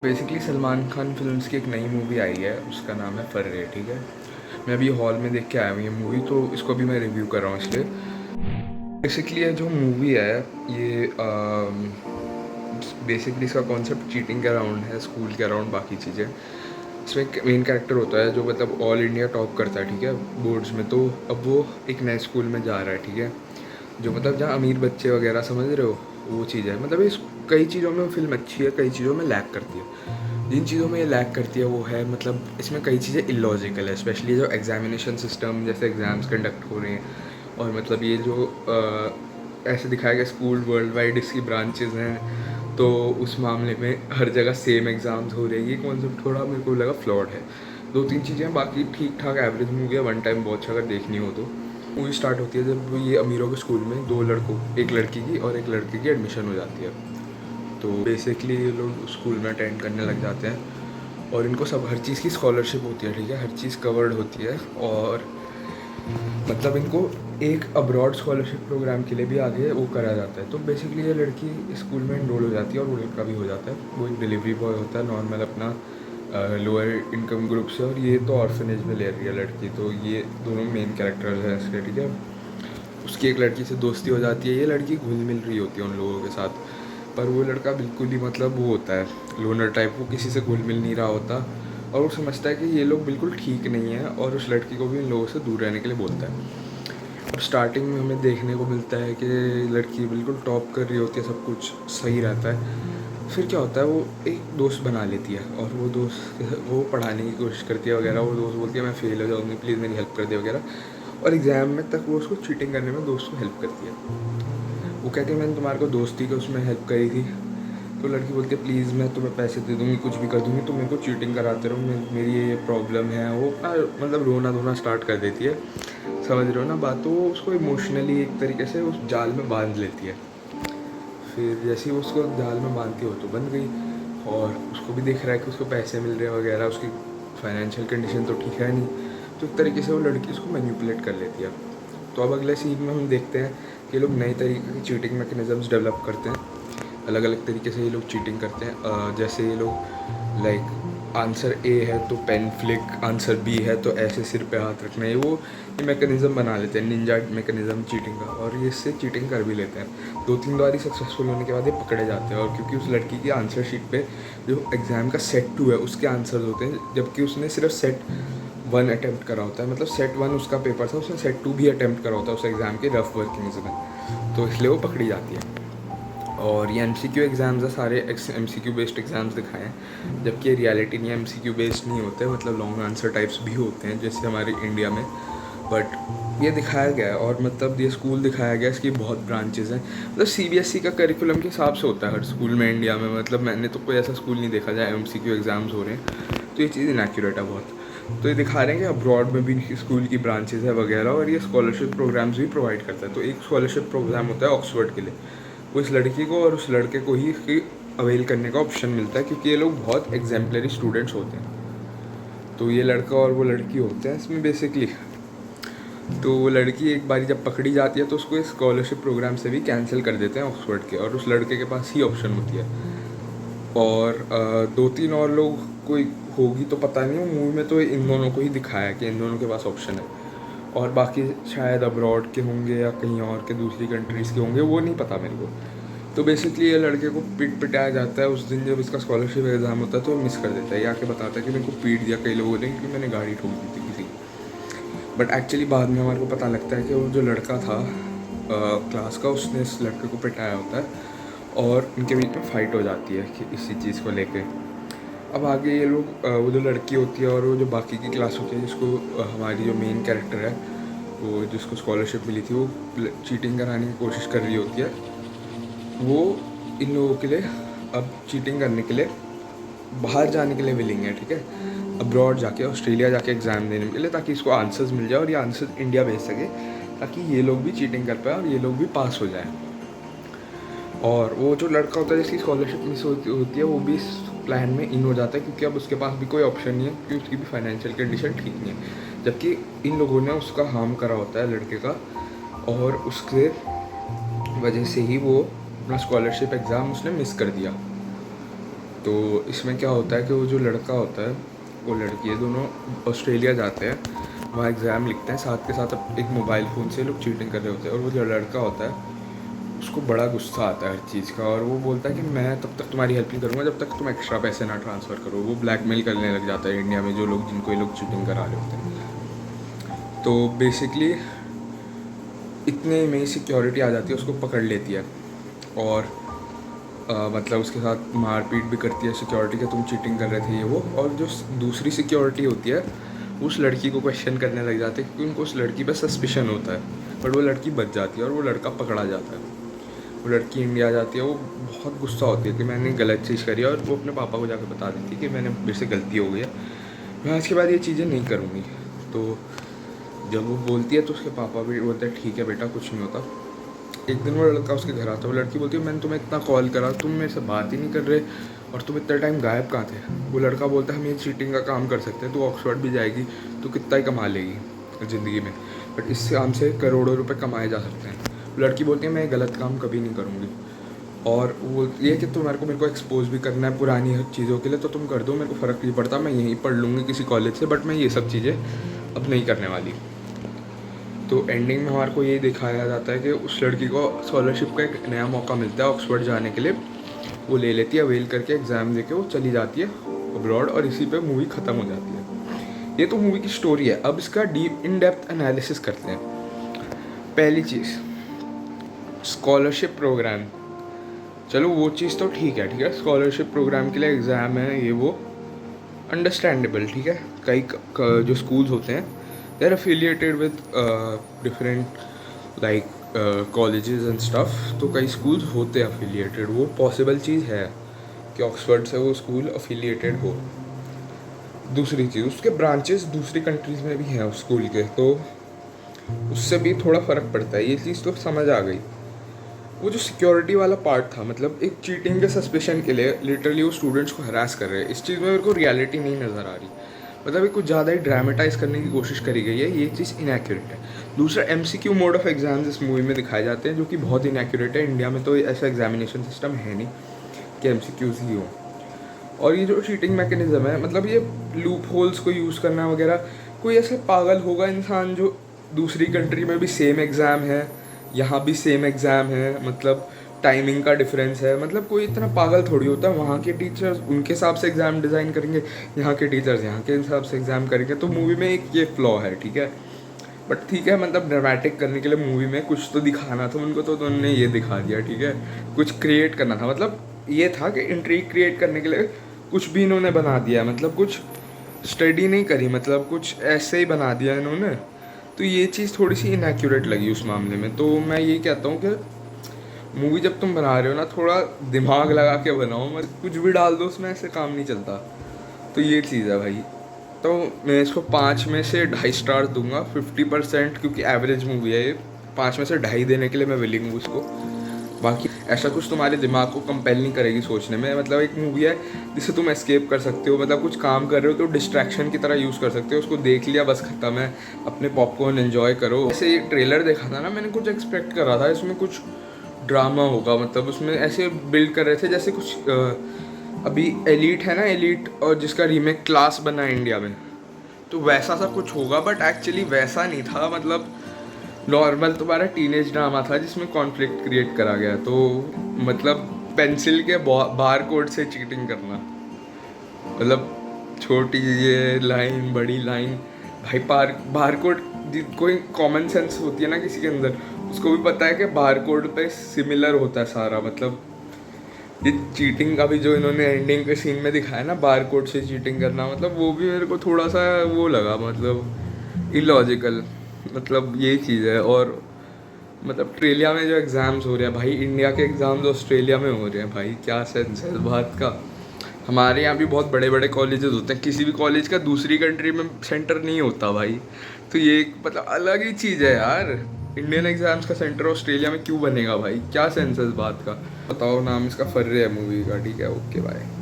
Basically Salman Khan films की एक नई मूवी आई है, उसका नाम है फर्रे। ठीक है, मैं अभी हॉल में देख के आया हूँ ये मूवी, तो इसको भी मैं रिव्यू कर रहा हूँ। इसलिए बेसिकली ये जो मूवी है ये बेसिकली इसका कॉन्सेप्ट चीटिंग के अराउंड है, स्कूल के अराउंड बाकी चीज़ें। इसमें एक मेन कैरेक्टर होता है जो मतलब ऑल इंडिया टॉप करता है, ठीक है, बोर्ड्स में। तो अब वो एक नए स्कूल में जा रहा है, ठीक है, जो मतलब जहाँ अमीर बच्चे वगैरह, समझ रहे हो, वो चीज़ है। मतलब इस कई चीज़ों में फिल्म अच्छी है, कई चीज़ों में लैक करती है। जिन चीज़ों में ये लैक करती है वो है मतलब इसमें कई चीज़ें इलॉजिकल है, स्पेशली जो एग्जामिनेशन सिस्टम, जैसे एग्ज़ाम्स कंडक्ट हो रहे हैं, और मतलब ये जो ऐसे दिखाया गया स्कूल वर्ल्ड वाइड इसकी ब्रांचेज़ हैं, तो उस मामले में हर जगह सेम एग्ज़ाम्स हो रहे हैं। ये कॉन्सेप्ट थोड़ा मेरे को लगा फ्लॉड है। दो तीन चीज़ें बाकी ठीक ठाक एवरेज मूवी है, वन टाइम वॉच अगर देखनी हो तो। मूवी स्टार्ट होती है जब ये अमीरों के स्कूल में दो लड़कों, एक लड़की की और एक लड़के की एडमिशन हो जाती है। तो बेसिकली ये लोग स्कूल में अटेंड करने लग जाते हैं और इनको सब हर चीज़ की स्कॉलरशिप होती है, ठीक है, हर चीज़ कवर्ड होती है। और मतलब इनको एक अब्रॉड स्कॉलरशिप प्रोग्राम के लिए भी आगे वो करा जाता है। तो बेसिकली ये लड़की स्कूल में इनरोल हो जाती है और वो लड़का भी हो जाता है। वो एक डिलीवरी बॉय होता है नॉर्मल अपना लोअर इनकम ग्रुप से, और ये तो ऑर्फनेज में ले रही है लड़की। तो ये दोनों मेन कैरेक्टर्स हैं इसके, ठीक है। उसकी एक लड़की से दोस्ती हो जाती है, ये लड़की घुल मिल रही होती है उन लोगों के साथ, पर वो लड़का बिल्कुल ही मतलब वो होता है लोनर टाइप, वो किसी से घुल मिल नहीं रहा होता, और वो समझता है कि ये लोग बिल्कुल ठीक नहीं है, और उस लड़की को भी इन लोगों से दूर रहने के लिए बोलता है। और स्टार्टिंग में हमें देखने को मिलता है कि लड़की बिल्कुल टॉप कर रही होती है, सब कुछ सही रहता है। फिर क्या होता है, वो एक दोस्त बना लेती है, और वो दोस्त वो पढ़ाने की कोशिश करती है वगैरह। वो दोस्त बोलती है मैं फ़ेल हो जाऊँगी, प्लीज़ मेरी हेल्प कर दे वगैरह। और एग्ज़ाम में तक वो उसको चीटिंग करने में दोस्त को हेल्प करती है। वो कहती है मैंने तुम्हारे को दोस्ती के उसमें हेल्प करी थी। तो लड़की बोलती है प्लीज़ मैं तुम्हें पैसे दे दूँगी, कुछ भी कर दूँगी, तुम मेरे को चीटिंग कराते रहो, मेरी ये प्रॉब्लम है। वो मतलब रोना धोना स्टार्ट कर देती है, समझ रहे हो ना बात। तो वो उसको इमोशनली एक तरीके से उस जाल में बांध लेती है। फिर जैसे ही वो उसको जाल में बांधती हो तो बंद गई, और उसको भी दिख रहा है कि उसको पैसे मिल रहे हैं वगैरह, उसकी फाइनेंशियल कंडीशन तो ठीक है नहीं। तो एक तरीके से वो लड़की उसको मैनिपुलेट कर लेती है। तो अब अगले सीन में हम देखते हैं कि लोग नई तरीके की चीटिंग मैकेनिज़म्स डेवलप करते हैं। अलग अलग तरीके से ये लोग चीटिंग करते हैं। जैसे ये लोग लाइक आंसर ए है तो पेन फ्लिक, आंसर बी है तो ऐसे सिर पे हाथ रखना, ये मैकेनिज़्म बना लेते हैं, निंजा मैकेनिज़्म चीटिंग का, और ये इससे चीटिंग कर भी लेते हैं। दो तीन बार ही सक्सेसफुल होने के बाद ये पकड़े जाते हैं। और क्योंकि उस लड़की की आंसर शीट पे जो एग्ज़ाम का सेट 2 है उसके आंसर्स होते हैं, जबकि उसने सिर्फ सेट 1 अटैम्प्ट करा होता है। मतलब सेट 1 उसका पेपर था, उसने सेट 2 भी अटैम्प्ट करा होता है उस एग्ज़ाम के रफ वर्किंग्स में, तो इसलिए वो पकड़ी जाती है। और ये MCQ एग्ज़ाम्स है, सारे MCQ बेस्ड एग्ज़ाम्स दिखाए हैं, जबकि ये रियलिटी नहीं है, MCQ बेस्ड नहीं होते, मतलब लॉन्ग आंसर टाइप्स भी होते हैं जैसे हमारे इंडिया में। बट ये दिखाया गया है, और मतलब ये स्कूल दिखाया गया, इसकी बहुत ब्रांचेज़ हैं। मतलब CBSE का करिकुलम के हिसाब से होता है हर स्कूल में इंडिया में। मतलब मैंने तो कोई ऐसा स्कूल नहीं देखा जहाँ MCQ एग्ज़ाम्स हो रहे हैं, तो ये चीज़ इनएक्यूरेट है बहुत। तो ये दिखा रहे हैं कि अब्रॉड में भी स्कूल की ब्रांचेज़ है वगैरह, और ये स्कॉलरशिप प्रोग्राम्स भी प्रोवाइड करता है। तो एक स्कॉलरशिप प्रोग्राम होता है ऑक्सफोर्ड के लिए, वो इस लड़की को और उस लड़के को ही अवेल करने का ऑप्शन मिलता है, क्योंकि ये लोग बहुत एग्जाम्पलरी स्टूडेंट्स होते हैं। तो ये लड़का और वो लड़की होते हैं इसमें बेसिकली। तो वो लड़की एक बारी जब पकड़ी जाती है तो उसको इस स्कॉलरशिप प्रोग्राम से भी कैंसिल कर देते हैं ऑक्सफोर्ड के, और उस लड़के के पास ही ऑप्शन होती है। और दो तीन और लोग कोई होगी तो पता नहीं, मूवी में तो इन दोनों को ही दिखाया है कि इन दोनों के पास ऑप्शन है, और बाकी शायद अब्रॉड के होंगे या कहीं और के दूसरी कंट्रीज़ के होंगे, वो नहीं पता मेरे को। तो बेसिकली ये लड़के को पिटाया जाता है उस दिन जब इसका स्कॉलरशिप एग्ज़ाम होता है, तो मिस कर देता है, ये आके बताता है कि मेरे को पीट दिया कई लोगों ने क्योंकि मैंने गाड़ी ठोक दी थी किसी की। बट एक्चुअली बाद में हमारे को पता लगता है कि वो जो लड़का था क्लास का, उसने इस लड़के को पिटाया होता है, और इनके बीच में फ़ाइट हो जाती है कि इसी चीज़ को लेके। अब आगे ये लोग वो जो लड़की होती है और वो जो बाकी की क्लास होती है, जिसको हमारी जो मेन कैरेक्टर है, वो जिसको स्कॉलरशिप मिली थी, वो चीटिंग कराने की कोशिश कर रही होती है। वो इन लोगों के लिए अब चीटिंग करने के लिए बाहर जाने के लिए विलिंग है, ठीक है, अब्रॉड जाके, ऑस्ट्रेलिया जाके एग्ज़ाम देने के लिए, ताकि इसको आंसर्स मिल जाए और ये आंसर्स इंडिया भेज सके, ताकि ये लोग भी चीटिंग कर पाए और ये लोग भी पास हो जाए। और वो जो लड़का होता है जिसकी स्कॉलरशिप मिस होती है, वो भी इस प्लान में इन हो जाता है, क्योंकि अब उसके पास भी कोई ऑप्शन नहीं है, क्योंकि उसकी भी फाइनेंशियल कंडीशन ठीक नहीं है, जबकि इन लोगों ने उसका हार्म करा होता है लड़के का, और उसके वजह से ही वो अपना स्कॉलरशिप एग्ज़ाम उसने मिस कर दिया। तो इसमें क्या होता है कि वो जो लड़का होता है, वो लड़की है, दोनों ऑस्ट्रेलिया जाते हैं, वहाँ एग्ज़ाम लिखते हैं, साथ के साथ अब एक मोबाइल फ़ोन से लोग चीटिंग कर रहे होते हैं। और वो जो लड़का होता है उसको बड़ा गुस्सा आता है हर चीज़ का, और वो बोलता है कि मैं तब तक तुम्हारी हेल्प नहीं करूँगा जब तक तुम एक्स्ट्रा पैसे ना ट्रांसफ़र करो। वो ब्लैकमेल करने लग जाता है इंडिया में जो लोग, जिनको ये लोग चीटिंग करा रहे होते हैं। तो बेसिकली इतने में सिक्योरिटी आ जाती है, उसको पकड़ लेती है, और मतलब उसके साथ मारपीट भी करती है सिक्योरिटी के, तुम चीटिंग कर रहे थे ये वो। और जो दूसरी सिक्योरिटी होती है उस लड़की को क्वेश्चन करने लग जाते हैं, क्योंकि उनको उस लड़की पर सस्पिशन होता है। बट वो लड़की बच जाती है और वो लड़का पकड़ा जाता है। वो लड़की इंडिया जाती है, वो बहुत गुस्सा होती है कि मैंने गलत चीज़ करी है, और वो अपने पापा को जाकर बता देती है कि मैंने मेरे से गलती हो गई है, मैं आज के बाद ये चीज़ें नहीं करूँगी। तो जब वो बोलती है तो उसके पापा भी बोलते हैं ठीक है बेटा, कुछ नहीं होता। एक दिन वो लड़का उसके घर आता है, वो लड़की बोलती है मैंने तुम्हें इतना कॉल करा, तुम मेरे से बात ही नहीं कर रहे, और तुम इतना टाइम गायब कहाँ थे। वो लड़का बोलता है हम ये चीटिंग का काम कर सकते हैं, तू ऑक्सफोर्ड भी जाएगी तो कितना ही कमा लेगी ज़िंदगी में, बट इससे काम से करोड़ों रुपए कमाए जा सकते हैं। वो लड़की बोलती है मैं गलत काम कभी नहीं करूँगी, और वो ये कि तुम्हारे को मेरे को एक्सपोज भी करना है पुरानी चीज़ों के लिए तो तुम कर दो, मेरे को फ़र्क नहीं पड़ता, मैं यहीं पढ़ लूँगी किसी कॉलेज से, बट मैं ये सब चीज़ें अब नहीं करने वाली। तो एंडिंग में हमारे को ये दिखाया जाता है कि उस लड़की को स्कॉलरशिप का एक नया मौका मिलता है ऑक्सफोर्ड जाने के लिए। वो ले लेती है, वेल करके एग्ज़ाम देके वो चली जाती है अब्रॉड, और इसी पे मूवी ख़त्म हो जाती है। ये तो मूवी की स्टोरी है। अब इसका डीप इन डेप्थ एनालिसिस करते हैं। पहली चीज़, स्कॉलरशिप प्रोग्राम। चलो वो चीज़ तो ठीक है, स्कॉलरशिप प्रोग्राम के लिए एग्ज़ाम है ये वो, अंडरस्टैंडेबल, ठीक है। कई जो स्कूल्स होते हैं they are affiliated with different like colleges and stuff, तो कई स्कूल्स होते हैं अफिलिएटेड, वो पॉसिबल चीज़ है कि ऑक्सफोर्ड से वो स्कूल अफिलिएटेड हो। दूसरी चीज़, उसके ब्रांचेस दूसरी कंट्रीज़ में भी हैं उस स्कूल के, तो उससे भी थोड़ा फ़र्क पड़ता है। ये चीज़ तो समझ आ गई। वो जो सिक्योरिटी वाला पार्ट था, मतलब एक चीटिंग के सस्पेशन के लिए लिटरली वो स्टूडेंट्स को हरास कर रहे हैं, इस चीज़ में मेरे को रियलिटी नहीं नज़र आ रही। मतलब ये कुछ ज़्यादा ही ड्रामेटाइज करने की कोशिश करी गई है, ये चीज़ इनएक्यूरेट है। दूसरा, MCQ मोड ऑफ एग्जाम्स इस मूवी में दिखाए जाते हैं, जो कि बहुत इनएक्यूरेट है। इंडिया में तो ऐसा एग्जामिनेशन सिस्टम है नहीं कि MCQs ही हो। और ये जो चीटिंग मैकेनिज्म है, मतलब ये लूप होल्स को यूज़ करना वगैरह, कोई ऐसे पागल होगा इंसान जो दूसरी कंट्री में भी सेम एग्ज़ाम है, यहाँ भी सेम एग्ज़ाम है, मतलब टाइमिंग का डिफरेंस है, मतलब कोई इतना पागल थोड़ी होता है। वहाँ के टीचर्स उनके हिसाब से एग्ज़ाम डिज़ाइन करेंगे, यहाँ के टीचर्स यहाँ के हिसाब से एग्ज़ाम करेंगे। तो मूवी में एक ये फ्लॉ है, ठीक है। बट ठीक है, मतलब ड्रामेटिक करने के लिए मूवी में कुछ तो दिखाना था उनको, तो उन्होंने ये दिखा दिया, ठीक है। कुछ क्रिएट करना था, मतलब ये था कि इंट्रीग क्रिएट करने के लिए कुछ भी इन्होंने बना दिया, मतलब कुछ स्टडी नहीं करी, मतलब कुछ ऐसे ही बना दिया इन्होंने। तो ये चीज़ थोड़ी सी इनएक्यूरेट लगी उस मामले में। तो मैं ये कहता हूँ कि मूवी जब तुम बना रहे हो ना, थोड़ा दिमाग लगा के बनाओ, मत कुछ भी डाल दो उसमें, ऐसे काम नहीं चलता। तो ये चीज़ है भाई। तो मैं इसको 5 में से 2.5 स्टार दूंगा, 50%, क्योंकि एवरेज मूवी है ये। 5 में से 2.5 देने के लिए मैं विलिंग हूँ उसको। बाकी ऐसा कुछ तुम्हारे दिमाग को कंपेल नहीं करेगी सोचने में। मतलब एक मूवी है जिसे तुम एस्केप कर सकते हो, मतलब कुछ काम कर रहे हो तो डिस्ट्रैक्शन की तरह यूज़ कर सकते हो। उसको देख लिया, बस खत्म है, अपने पॉपकॉर्न एंजॉय करो। ऐसे ये ट्रेलर देखा था ना, मैंने कुछ एक्सपेक्ट कर रहा था इसमें कुछ ड्रामा होगा, मतलब उसमें ऐसे बिल्ड कर रहे थे जैसे कुछ अभी एलीट है ना, एलीट, और जिसका रीमेक क्लास बना है इंडिया में, तो वैसा सा कुछ होगा। बट एक्चुअली वैसा नहीं था, मतलब नॉर्मल तुम्हारा टीनेज ड्रामा था जिसमें कॉन्फ्लिक्ट क्रिएट करा गया। तो मतलब पेंसिल के बार कोड से चीटिंग करना, मतलब छोटी ये लाइन बड़ी लाइन, भाई बार कोड, कोई कॉमन सेंस होती है ना किसी के अंदर, उसको भी पता है कि बार कोड पे सिमिलर होता है सारा। मतलब ये चीटिंग का भी जो इन्होंने एंडिंग के सीन में दिखाया ना, बार कोड से चीटिंग करना, मतलब वो भी मेरे को थोड़ा सा वो लगा, मतलब इलॉजिकल। मतलब यही चीज़ है। और मतलब ऑस्ट्रेलिया में जो एग्ज़ाम्स हो रहे हैं भाई, इंडिया के एग्ज़ाम्स ऑस्ट्रेलिया में हो रहे हैं भाई, क्या सेंस है इस बात का। हमारे यहाँ भी बहुत बड़े बड़े कॉलेजेस होते हैं, किसी भी कॉलेज का दूसरी कंट्री में सेंटर नहीं होता भाई। तो ये एक मतलब अलग ही चीज़ है यार। इंडियन एग्ज़ाम्स का सेंटर ऑस्ट्रेलिया में क्यों बनेगा भाई, क्या सेंस है इस बात का। बताओ, नाम इसका फर्रे है मूवी का, ठीक है, ओके बाय।